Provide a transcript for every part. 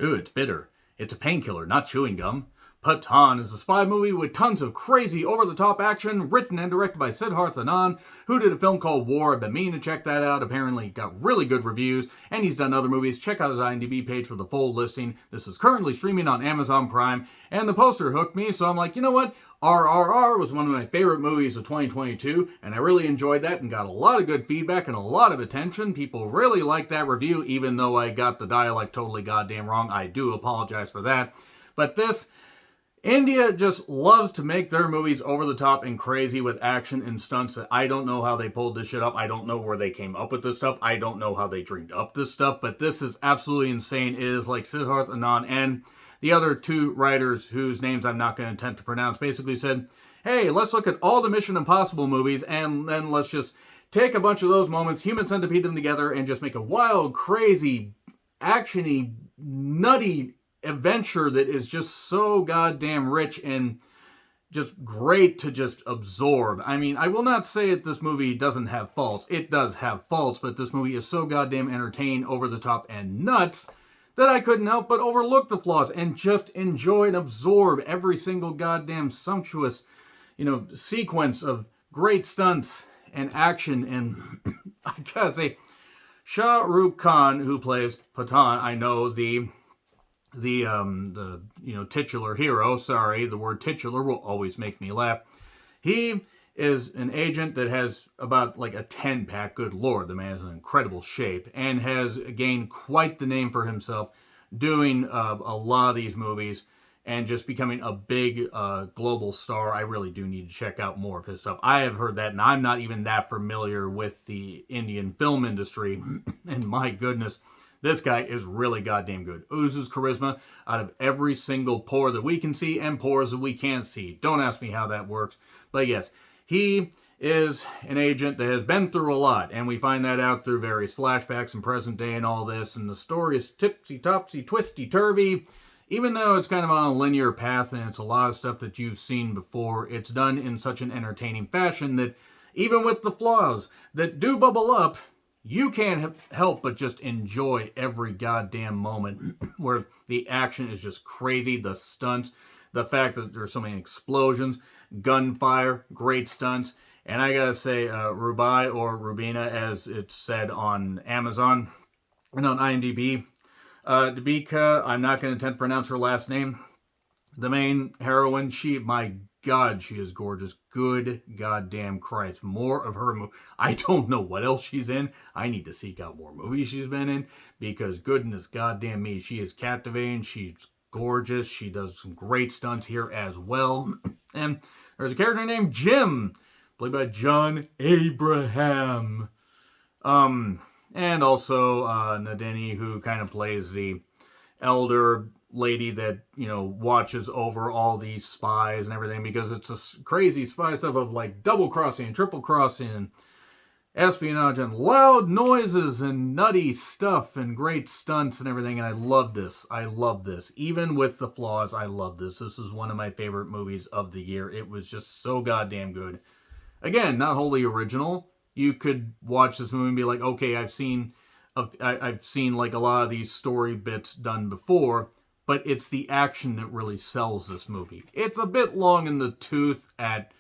Ooh, it's bitter. It's a painkiller, not chewing gum. Pathaan is a spy movie with tons of crazy, over-the-top action, written and directed by Siddharth Anand, who did a film called War. I've been meaning to check that out. Apparently got really good reviews, and he's done other movies. Check out his IMDb page for the full listing. This is currently streaming on Amazon Prime, and the poster hooked me, so I'm like, you know what? RRR was one of my favorite movies of 2022, and I really enjoyed that and got a lot of good feedback and a lot of attention. People really liked that review, even though I got the dialect totally goddamn wrong. I do apologize for that. But this, India just loves to make their movies over the top and crazy with action and stunts that I don't know how they pulled this shit up. I don't know where they came up with this stuff. I don't know how they dreamed up this stuff, but this is absolutely insane. It is like Siddharth Anand and the other two writers whose names I'm not going to attempt to pronounce basically said, hey, let's look at all the Mission Impossible movies and then let's just take a bunch of those moments, human centipede them together, and just make a wild, crazy, actiony, nutty adventure that is just so goddamn rich and just great to just absorb. I mean, I will not say that this movie doesn't have faults. It does have faults, but this movie is so goddamn entertaining, over the top, and nuts that I couldn't help but overlook the flaws and just enjoy and absorb every single goddamn sumptuous, sequence of great stunts and action. And I gotta say, Shah Rukh Khan, who plays Pathaan, I know the titular hero. Sorry, the word titular will always make me laugh. He is an agent that has about like a 10-pack. Good lord, the man is in incredible shape and has gained quite the name for himself doing a lot of these movies and just becoming a big global star. I really do need to check out more of his stuff. I have heard that, and I'm not even that familiar with the Indian film industry. And my goodness, this guy is really goddamn good. Oozes charisma out of every single pore that we can see and pores that we can't see. Don't ask me how that works. But yes, he is an agent that has been through a lot, and we find that out through various flashbacks and present day and all this, and the story is tipsy-topsy, twisty-turvy. Even though it's kind of on a linear path and it's a lot of stuff that you've seen before, it's done in such an entertaining fashion that even with the flaws that do bubble up, you can't help but just enjoy every goddamn moment where the action is just crazy, the stunts, the fact that there's so many explosions, gunfire, great stunts. And I gotta say, Rubai, or Rubina as it's said on Amazon and on IMDb, Devika, I'm not going to attempt to pronounce her last name. The main heroine, my God, she is gorgeous. Good goddamn Christ. More of her. I don't know what else she's in. I need to seek out more movies she's been in because goodness goddamn me, she is captivating. She's gorgeous. She does some great stunts here as well. And there's a character named Jim, played by John Abraham. And also Nadini, who kind of plays the elder lady that, watches over all these spies and everything, because it's a crazy spy stuff of like double crossing and triple crossing and espionage and loud noises and nutty stuff and great stunts and everything. And I love this. I love this. Even with the flaws, I love this. This is one of my favorite movies of the year. It was just so goddamn good. Again, not wholly original. You could watch this movie and be like, okay, I've seen like a lot of these story bits done before, but it's the action that really sells this movie. It's a bit long in the tooth at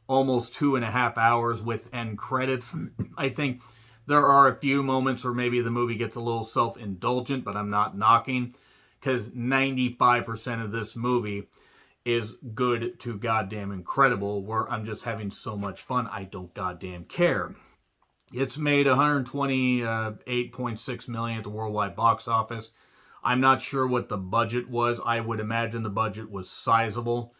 almost 2.5 hours with end credits. I think there are a few moments where maybe the movie gets a little self-indulgent, but I'm not knocking, because 95% of this movie is good to goddamn incredible, where I'm just having so much fun, I don't goddamn care. It's made 128.6 million at the worldwide box office. I'm not sure what the budget was. I would imagine the budget was sizable,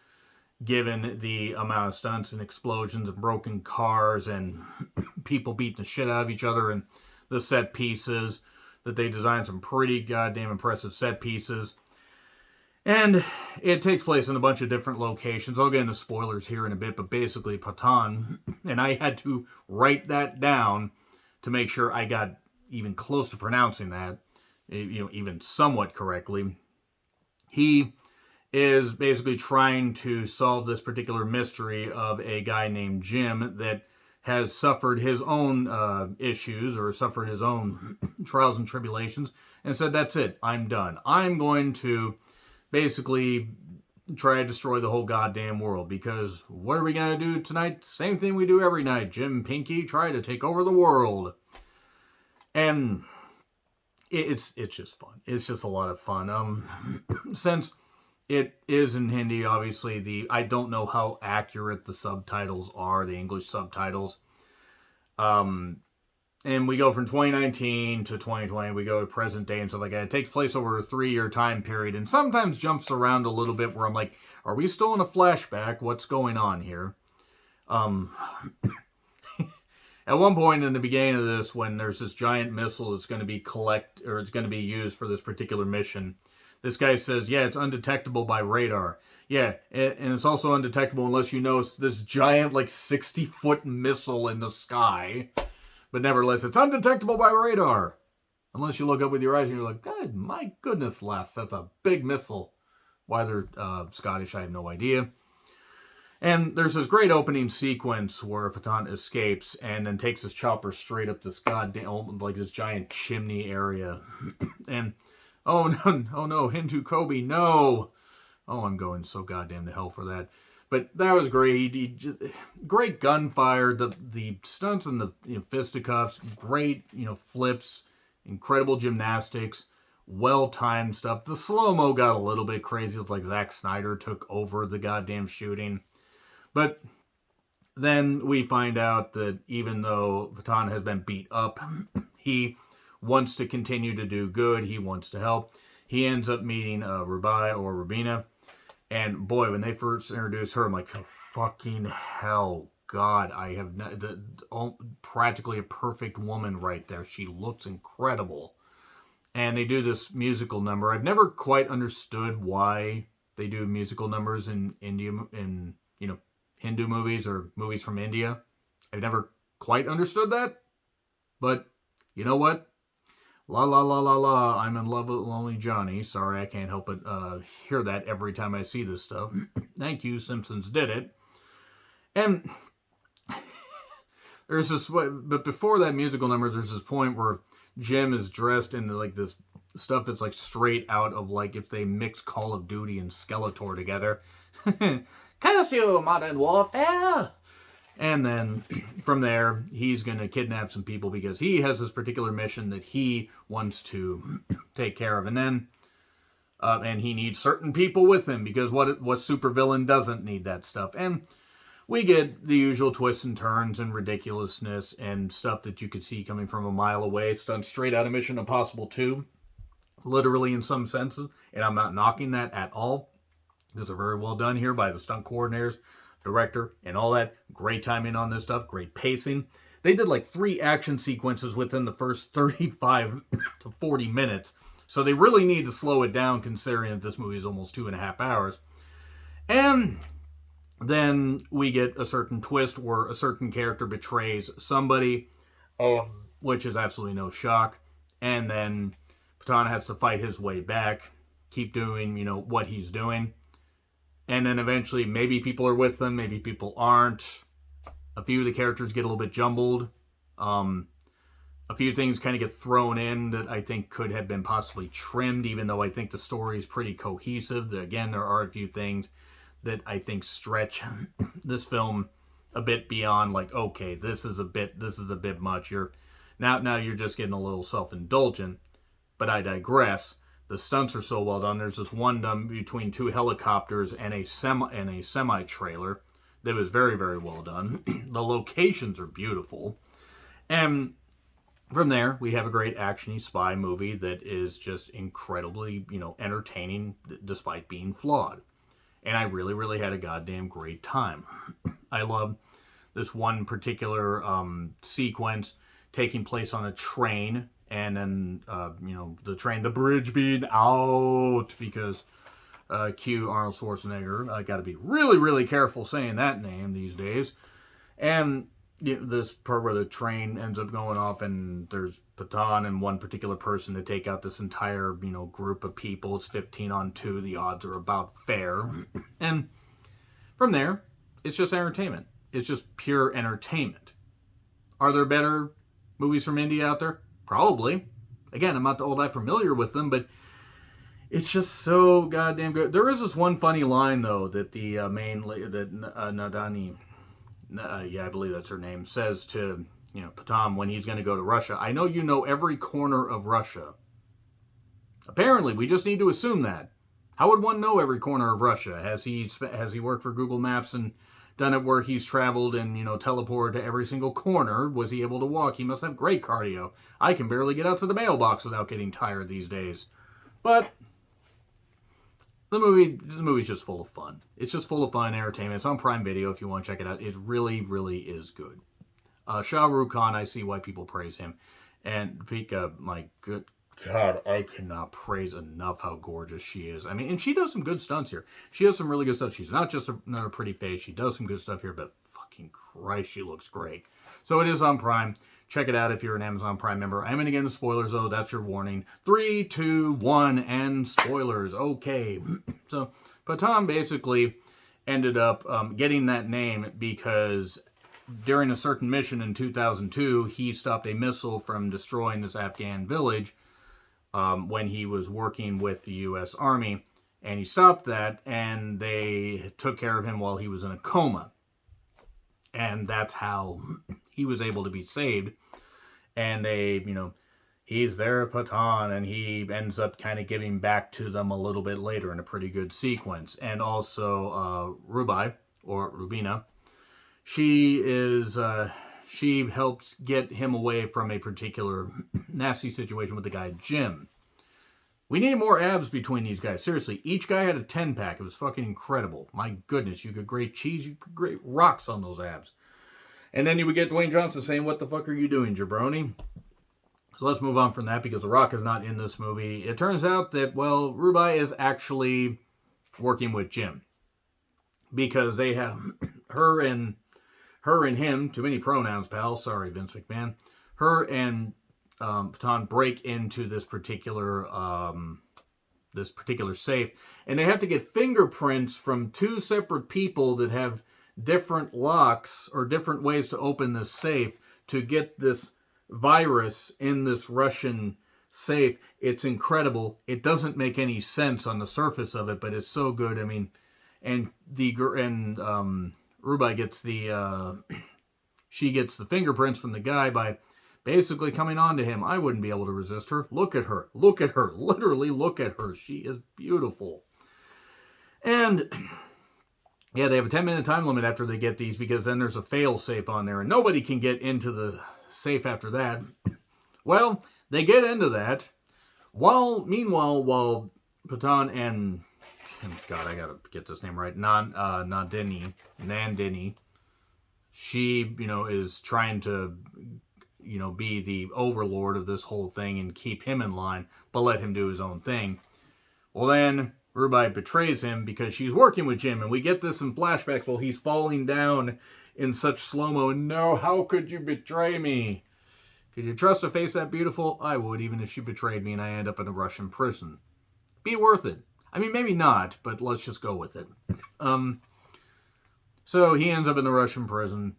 given the amount of stunts and explosions and broken cars and people beating the shit out of each other and the set pieces that they designed. Some pretty goddamn impressive set pieces. And it takes place in a bunch of different locations. I'll get into spoilers here in a bit, but basically Pathaan, and I had to write that down to make sure I got even close to pronouncing that, even somewhat correctly. He is basically trying to solve this particular mystery of a guy named Jim that has suffered his own issues or suffered his own trials and tribulations and said, that's it, I'm done. I'm going to basically try to destroy the whole goddamn world, because what are we going to do tonight? Same thing we do every night. Jim Pinky try to take over the world. And it's just fun. It's just a lot of fun. Since it is in Hindi, obviously, I don't know how accurate the subtitles are, the English subtitles. And we go from 2019 to 2020. We go to present day and stuff like that. It takes place over a 3-year time period, and sometimes jumps around a little bit where I'm like, are we still in a flashback? What's going on here? At one point in the beginning of this, when there's this giant missile that's going to be it's going to be used for this particular mission, this guy says, yeah, it's undetectable by radar. Yeah, and it's also undetectable unless you know it's this giant, like, 60-foot missile in the sky. But nevertheless, it's undetectable by radar. Unless you look up with your eyes and you're like, God, my goodness, Les, that's a big missile. Why they're Scottish, I have no idea. And there's this great opening sequence where Pathaan escapes and then takes his chopper straight up this goddamn, like, this giant chimney area. And, oh no, Hindu Kobe, no. Oh, I'm going so goddamn to hell for that. But that was great. He just great gunfire. The stunts and the fisticuffs, great flips, incredible gymnastics, well timed stuff. The slow mo got a little bit crazy. It's like Zack Snyder took over the goddamn shooting. But then we find out that even though Pathaan has been beat up, he wants to continue to do good. He wants to help. He ends up meeting Rubai or Rubina. And boy, when they first introduced her, I'm like, oh, fucking hell, God, I have practically a perfect woman right there. She looks incredible. And they do this musical number. I've never quite understood why they do musical numbers in India, in Hindu movies or movies from India. I've never quite understood that. But you know what? La la la la la, I'm in love with Lonely Johnny. Sorry, I can't help but hear that every time I see this stuff. Thank you, Simpsons did it. And there's this, but before that musical number, there's this point where Jim is dressed in like this stuff that's like straight out of like if they mix Call of Duty and Skeletor together. Curse you, modern warfare! And then from there, he's going to kidnap some people because he has this particular mission that he wants to take care of. And then, and he needs certain people with him because what supervillain doesn't need that stuff? And we get the usual twists and turns and ridiculousness and stuff that you could see coming from a mile away. It's done straight out of Mission Impossible 2, literally in some senses. And I'm not knocking that at all. Those are very well done here by the stunt coordinators, director, and all that. Great timing on this stuff, great pacing. They did like 3 action sequences within the first 35 to 40 minutes. So they really need to slow it down considering that this movie is almost 2.5 hours. And then we get a certain twist where a certain character betrays somebody, which is absolutely no shock. And then Pathaan has to fight his way back, keep doing, what he's doing. And then eventually, maybe people are with them, maybe people aren't. A few of the characters get a little bit jumbled. A few things kind of get thrown in that I think could have been possibly trimmed, even though I think the story is pretty cohesive. Again, there are a few things that I think stretch this film a bit beyond, like, okay, this is a bit much. Now you're just getting a little self-indulgent. But I digress. The stunts are so well done. There's this one done between 2 helicopters and a semi-trailer that was very, very well done. The locations are beautiful. And from there, we have a great action-y spy movie that is just incredibly, entertaining despite being flawed. And I really, really had a goddamn great time. I love this one particular sequence taking place on a train. And then, the bridge being out because Q Arnold Schwarzenegger. I got to be really, really careful saying that name these days. And this part where the train ends up going off and there's Pathaan and one particular person to take out this entire, group of people. It's 15 on 2. The odds are about fair. And from there, it's just entertainment. It's just pure entertainment. Are there better movies from India out there? Probably. Again, I'm not all that familiar with them, but it's just so goddamn good. There is this one funny line, though, that the Nadani, I believe that's her name, says to, Pathaan when he's going to go to Russia. I know you know every corner of Russia. Apparently, we just need to assume that. How would one know every corner of Russia? Has he worked for Google Maps and done it where he's traveled and, teleported to every single corner? Was he able to walk? He must have great cardio. I can barely get out to the mailbox without getting tired these days. But the movie's just full of fun. It's just full of fun entertainment. It's on Prime Video if you want to check it out. It really, really is good. Shah Rukh Khan, I see why people praise him. And Pika, my good God, I cannot praise enough how gorgeous she is. I mean, and she does some good stunts here. She has some really good stuff. She's not just another pretty face. She does some good stuff here, but fucking Christ, she looks great. So it is on Prime. Check it out if you're an Amazon Prime member. I'm going to get into spoilers, though. That's your warning. 3, 2, 1, and spoilers. Okay. So Pathaan basically ended up getting that name because during a certain mission in 2002, he stopped a missile from destroying this Afghan village when he was working with the U.S. Army. And he stopped that, and they took care of him while he was in a coma. And that's how he was able to be saved. And they, he's their Pathaan, and he ends up kind of giving back to them a little bit later in a pretty good sequence. And also Rubai, or Rubina, she helps get him away from a particular nasty situation with the guy Jim. We need more abs between these guys. Seriously, each guy had a 10-pack. It was fucking incredible. My goodness, you could grate cheese, you could grate rocks on those abs. And then you would get Dwayne Johnson saying, "What the fuck are you doing, jabroni?" So let's move on from that because The Rock is not in this movie. It turns out that, well, Rubai is actually working with Jim. Because they have her and him, too many pronouns, pal. Sorry, Vince McMahon. Her and Pathaan break into this particular safe, and they have to get fingerprints from 2 separate people that have different locks or different ways to open this safe to get this virus in this Russian safe. It's incredible. It doesn't make any sense on the surface of it, but it's so good. I mean, and Rubai gets she gets the fingerprints from the guy by basically coming on to him. I wouldn't be able to resist her. Look at her. Look at her. Literally look at her. She is beautiful. And yeah, they have a 10-minute time limit after they get these because then there's a fail safe on there and nobody can get into the safe after that. Well, they get into that. Meanwhile, while Pathaan and God, I gotta get this name right. Nandini, she, is trying to, be the overlord of this whole thing and keep him in line, but let him do his own thing. Well, then Rubai betrays him because she's working with Jim, and we get this in flashbacks while he's falling down in such slow-mo. No, how could you betray me? Could you trust a face that beautiful? I would, even if she betrayed me and I end up in a Russian prison. Be worth it. I mean, maybe not, but let's just go with it. So he ends up in the Russian prison.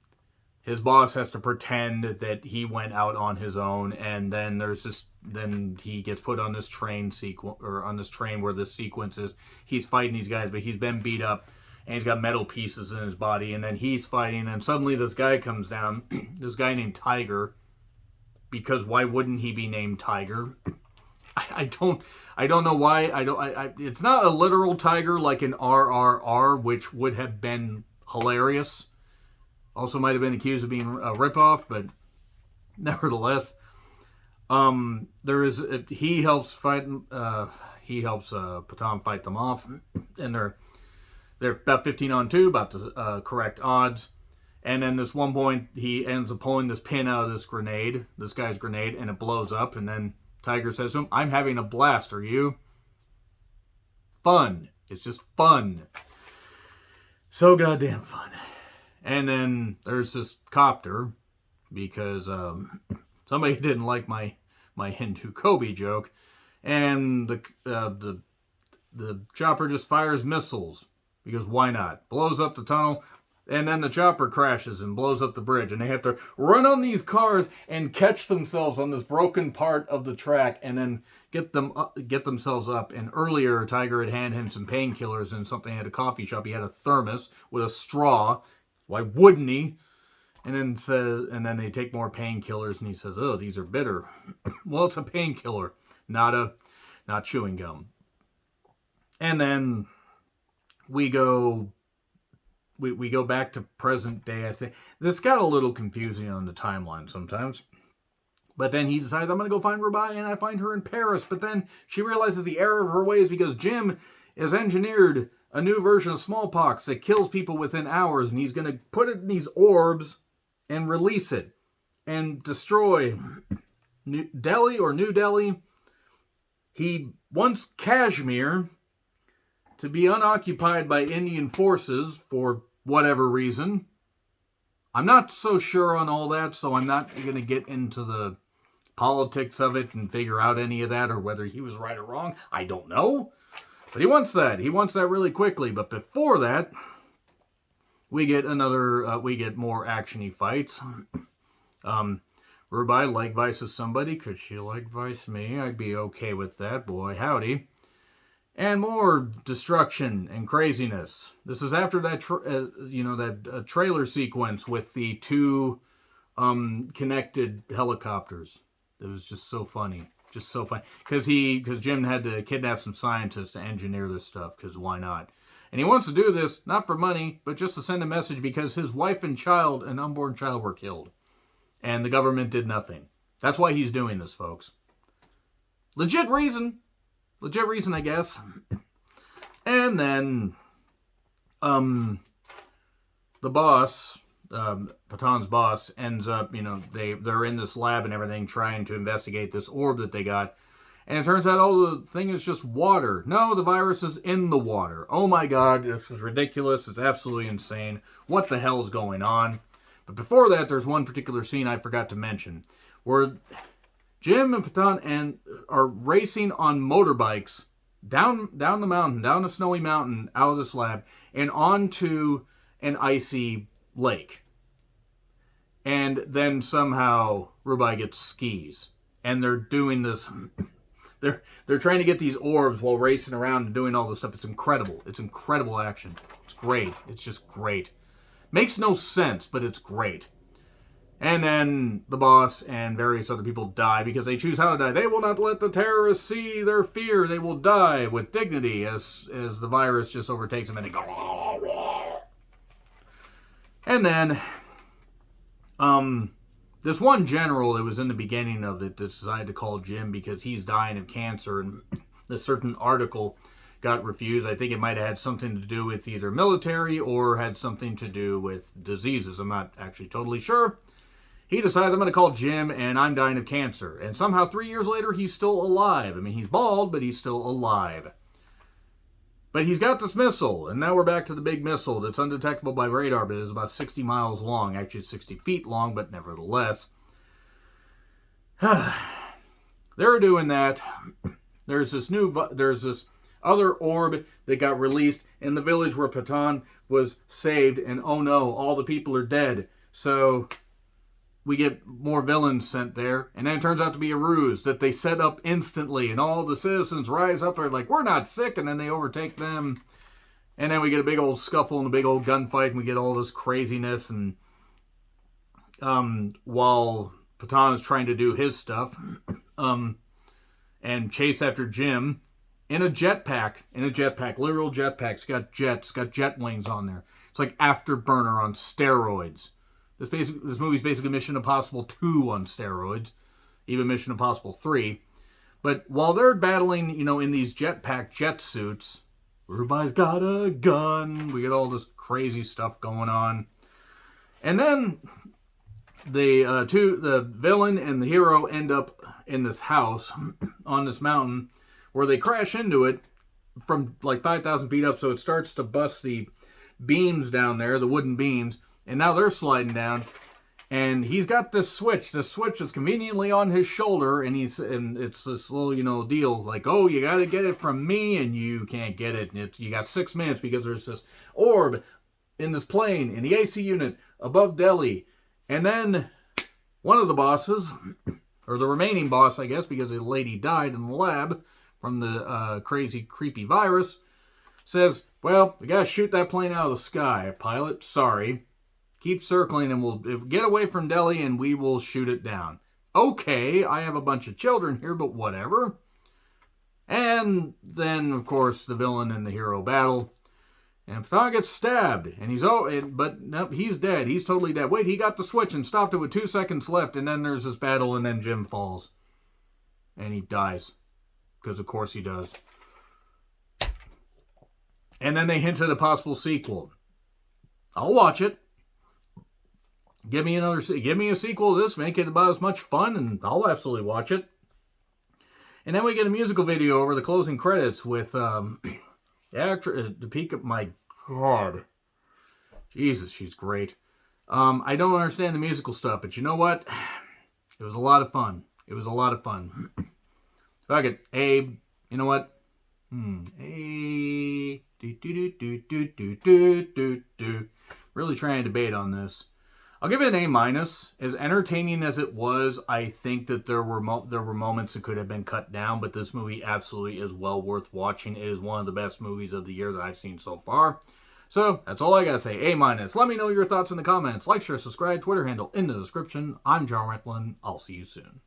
His boss has to pretend that he went out on his own, and then then he gets put on this train where this sequence is. He's fighting these guys, but he's been beat up, and he's got metal pieces in his body, and then he's fighting, and suddenly this guy comes down, this guy named Tiger, because why wouldn't he be named Tiger? I don't know why. It's not a literal tiger like an RRR, which would have been hilarious. Also might have been accused of being a ripoff, but nevertheless, he helps Pathaan fight them off, and they're about 15-on-2, about the correct odds. And then this one point, he ends up pulling this pin out of this guy's grenade, and it blows up, and then Tiger says to him, "I'm having a blast, are you?" Fun. It's just fun. So goddamn fun. And then there's this copter, because somebody didn't like my Hindu Kobe joke, and the chopper just fires missiles, because why not? Blows up the tunnel. And then the chopper crashes and blows up the bridge, and they have to run on these cars and catch themselves on this broken part of the track, and then get themselves up. And earlier, Tiger had handed him some painkillers and something at a coffee shop. He had a thermos with a straw. Why wouldn't he? And then they take more painkillers, and he says, "Oh, these are bitter." Well, it's a painkiller, not chewing gum. And then we go back to present day. I think this got a little confusing on the timeline sometimes. But then he decides, I'm going to go find Rubai, and I find her in Paris. But then she realizes the error of her ways because Jim has engineered a new version of smallpox that kills people within hours, and he's going to put it in these orbs and release it and destroy New Delhi. He wants Kashmir to be unoccupied by Indian forces for whatever reason. I'm not so sure on all that, so I'm not going to get into the politics of it and figure out any of that, or whether he was right or wrong. I don't know. But he wants that. He wants that really quickly. But before that, we get more action-y fights. Rubai leg vices somebody. Could she leg vice me? I'd be okay with that. Boy, howdy. And more destruction and craziness. This is after that, trailer sequence with the two connected helicopters. It was just so funny. Just so funny. Because Jim had to kidnap some scientists to engineer this stuff, because why not? And he wants to do this, not for money, but just to send a message, because his wife and unborn child, were killed. And the government did nothing. That's why he's doing this, folks. Legit reason, I guess. And then, the boss, Pathaan's boss, ends up, they're in this lab and everything, trying to investigate this orb that they got. And it turns out, the thing is just water. No, the virus is in the water. Oh my God, this is ridiculous. It's absolutely insane. What the hell's going on? But before that, there's one particular scene I forgot to mention, where Jim and Pathaan are racing on motorbikes down the mountain, down a snowy mountain, out of this lab, and onto an icy lake. And then somehow Rubai gets skis. And they're doing this. They're trying to get these orbs while racing around and doing all this stuff. It's incredible. It's incredible action. It's great. It's just great. Makes no sense, but it's great. And then the boss and various other people die because they choose how to die. They will not let the terrorists see their fear. They will die with dignity as the virus just overtakes them, and they go. And then, this one general that was in the beginning of it decided to call Jim because he's dying of cancer, and a certain article got refused. I think it might have had something to do with either military or had something to do with diseases. I'm not actually totally sure. He decides, I'm going to call Jim, and I'm dying of cancer. And somehow 3 years later, he's still alive. I mean, he's bald, but he's still alive. But he's got this missile, and now we're back to the big missile that's undetectable by radar, but is about 60 miles long. Actually, it's 60 feet long, but nevertheless. They're doing that. There's this other orb that got released in the village where Pathaan was saved, and oh no, all the people are dead. So we get more villains sent there, and then it turns out to be a ruse that they set up instantly, and all the citizens rise up. They're like, we're not sick, and then they overtake them, and then we get a big old scuffle and a big old gunfight, and we get all this craziness, and while Pathaan is trying to do his stuff, and chase after Jim in a jetpack, literal jetpack. It's got jet wings on there. It's like Afterburner on steroids. This movie's basically Mission Impossible 2 on steroids, even Mission Impossible 3. But while they're battling, in these jetpack jet suits, everybody's got a gun. We get all this crazy stuff going on. And then the villain and the hero end up in this house on this mountain where they crash into it from like 5,000 feet up. So it starts to bust the beams down there, the wooden beams. And now they're sliding down, and he's got this switch. The switch is conveniently on his shoulder, and it's this little, deal like, oh, you got to get it from me, and you can't get it. And you got 6 minutes because there's this orb in this plane, in the AC unit, above Delhi. And then one of the bosses, or the remaining boss, I guess, because the lady died in the lab from the crazy, creepy virus, says, well, we gotta shoot that plane out of the sky, pilot. Sorry. Keep circling and we'll get away from Delhi and we will shoot it down. Okay, I have a bunch of children here, but whatever. And then, of course, the villain and the hero battle. And Pathaan gets stabbed, and but nope, he's dead. He's totally dead. Wait, he got the switch and stopped it with 2 seconds left, and then there's this battle, and then Jim falls. And he dies. Because of course he does. And then they hint at a possible sequel. I'll watch it. Give me a sequel to this, make it about as much fun, and I'll absolutely watch it. And then we get a musical video over the closing credits with the actress, the peak of, my God. Jesus, she's great. I don't understand the musical stuff, but you know what? It was a lot of fun. It was a lot of fun. Fuck it. Abe, you know what? Really trying to debate on this. I'll give it an A-. As entertaining as it was, I think that there were moments that could have been cut down, but this movie absolutely is well worth watching. It is one of the best movies of the year that I've seen so far. So, that's all I gotta say. A-. Let me know your thoughts in the comments. Like, share, subscribe, Twitter handle in the description. I'm John Recklin. I'll see you soon.